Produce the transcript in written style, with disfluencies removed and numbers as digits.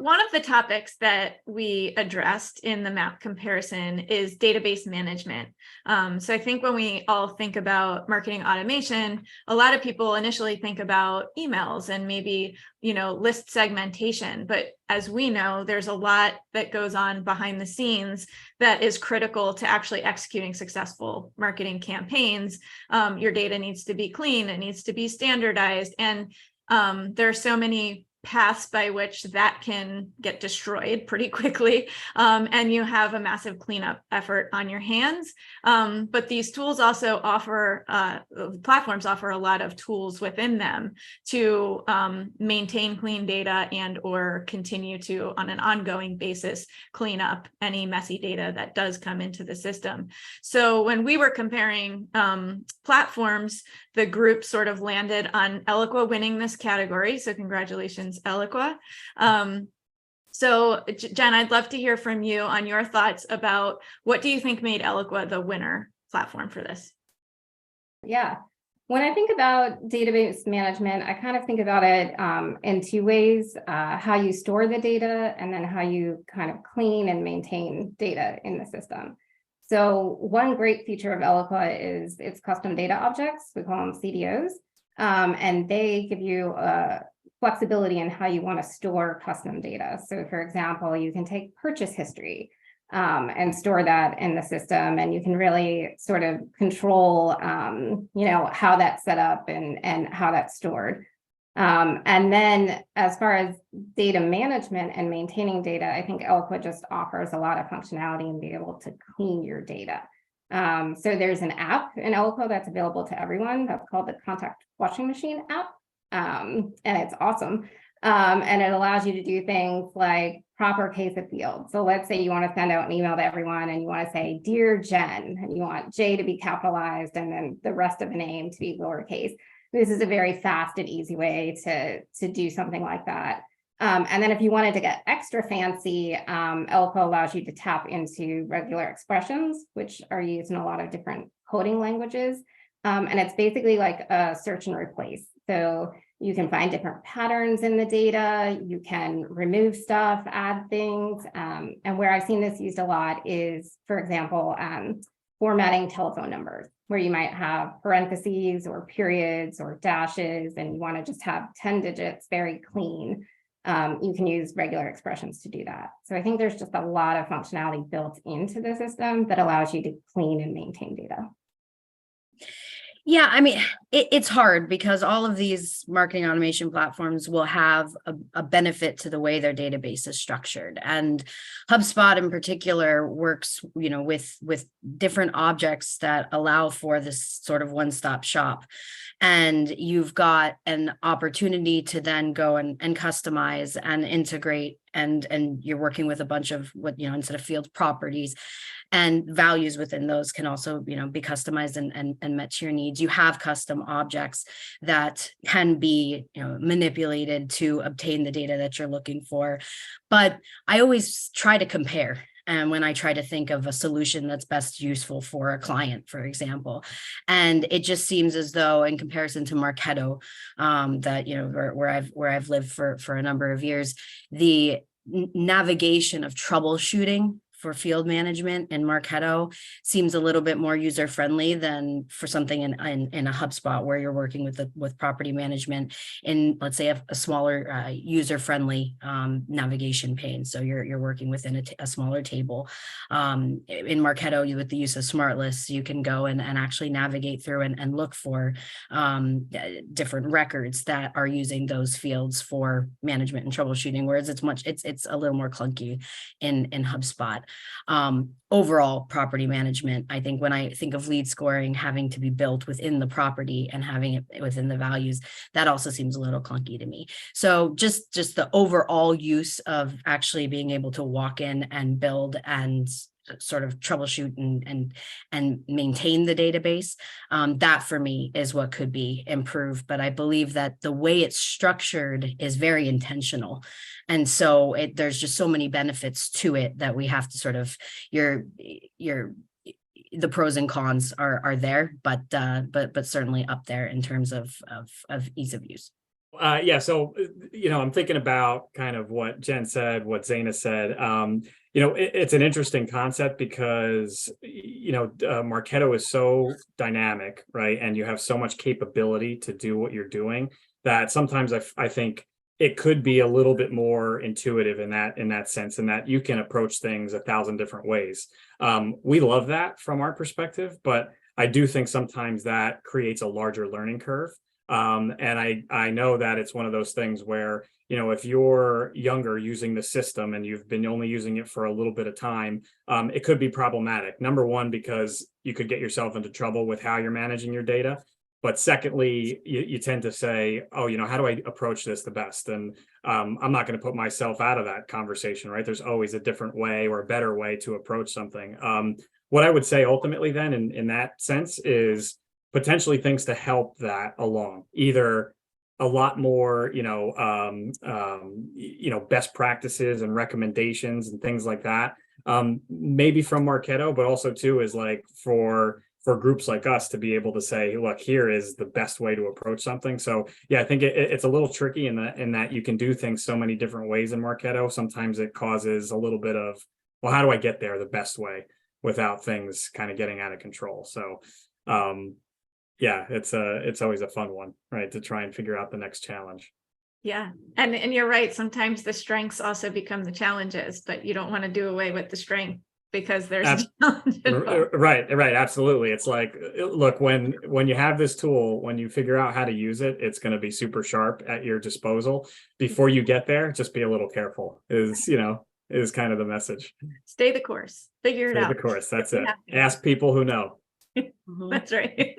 one of the topics that we addressed in the map comparison is database management. So I think when we all think about marketing automation, a lot of people initially think about emails and maybe, list segmentation. But as we know, there's a lot that goes on behind the scenes that is critical to actually executing successful marketing campaigns. Your data needs to be clean, it needs to be standardized, and there are so many paths by which that can get destroyed pretty quickly, and you have a massive cleanup effort on your hands. But these tools also offer, platforms offer a lot of tools within them to maintain clean data and or continue to, on an ongoing basis, clean up any messy data that does come into the system. So when we were comparing platforms, the group sort of landed on Eloqua winning this category. So congratulations, Eloqua. So Jen, I'd love to hear from you on your thoughts about what do you think made Eloqua the winner platform for this? Yeah, when I think about database management, I kind of think about it in two ways, how you store the data and then how you kind of clean and maintain data in the system. So one great feature of Eloqua is its custom data objects. We call them CDOs, and they give you flexibility in how you want to store custom data. So for example, you can take purchase history and store that in the system, and you can really sort of control, how that's set up and how that's stored. And then as far as data management and maintaining data, I think Eloqua just offers a lot of functionality and be able to clean your data. So there's an app in Eloqua that's available to everyone. That's called the Contact Washing Machine app. And it's awesome. And it allows you to do things like proper case of field. So let's say you want to send out an email to everyone and you want to say, "Dear Jen," and you want J to be capitalized and then the rest of the name to be lowercase. This is a very fast and easy way to do something like that. And then if you wanted to get extra fancy, Eloqua allows you to tap into regular expressions, which are used in a lot of different coding languages. And it's basically like a search and replace. So you can find different patterns in the data, you can remove stuff, add things. And where I've seen this used a lot is, for example, formatting telephone numbers, where you might have parentheses or periods or dashes, and you want to just have 10 digits very clean. You can use regular expressions to do that. So I think there's just a lot of functionality built into the system that allows you to clean and maintain data. Yeah, I mean, it's hard because all of these marketing automation platforms will have a benefit to the way their database is structured. And HubSpot in particular works, with different objects that allow for this sort of one-stop shop. And you've got an opportunity to then go and customize and integrate, and you're working with a bunch of instead of field properties, and values within those can also, be customized and met to your needs. You have custom objects that can be, manipulated to obtain the data that you're looking for. But I always try to compare. And when I try to think of a solution that's best useful for a client, for example, and it just seems as though, in comparison to Marketo, that where I've lived for a number of years, the navigation of troubleshooting for field management in Marketo seems a little bit more user-friendly than for something in a HubSpot, where you're working with property management in, let's say, a smaller user-friendly navigation pane. So you're working within a smaller table. In Marketo, with the use of smart lists, you can go and actually navigate through and look for different records that are using those fields for management and troubleshooting, whereas it's a little more clunky in HubSpot. Overall property management, I think when I think of lead scoring having to be built within the property and having it within the values, that also seems a little clunky to me. So just the overall use of actually being able to walk in and build and sort of troubleshoot and maintain the database, that for me is what could be improved. But I believe that the way it's structured is very intentional, and so there's just so many benefits to it that we have to sort of the pros and cons are there, but certainly up there in terms of ease of use. Yeah, so I'm thinking about kind of what Jen said, what Zaina said. It's an interesting concept because Marketo is so dynamic, right? And you have so much capability to do what you're doing that sometimes I think it could be a little bit more intuitive in that sense, and that you can approach things 1,000 different ways. We love that from our perspective, but I do think sometimes that creates a larger learning curve. And I know that it's one of those things where, if you're younger using the system and you've been only using it for a little bit of time, it could be problematic. Number one, because you could get yourself into trouble with how you're managing your data. But secondly, you tend to say, oh, how do I approach this the best? And I'm not going to put myself out of that conversation, right? There's always a different way or a better way to approach something. What I would say ultimately then in that sense is potentially things to help that along, either a lot more, best practices and recommendations and things like that. Maybe from Marketo, but also too is like for groups like us to be able to say, look, here is the best way to approach something. So yeah, I think it's a little tricky in that you can do things so many different ways in Marketo. Sometimes it causes a little bit of, well, how do I get there the best way without things kind of getting out of control? So yeah, it's always a fun one, right? To try and figure out the next challenge. Yeah. And you're right. Sometimes the strengths also become the challenges, but you don't want to do away with the strength because there's a challenge involved. Right. Absolutely. It's like, look, when you have this tool, when you figure out how to use it, it's going to be super sharp at your disposal. Before you get there, just be a little careful is kind of the message. Stay the course. Figure it out. Stay the course. That's it. Ask people who know. That's right.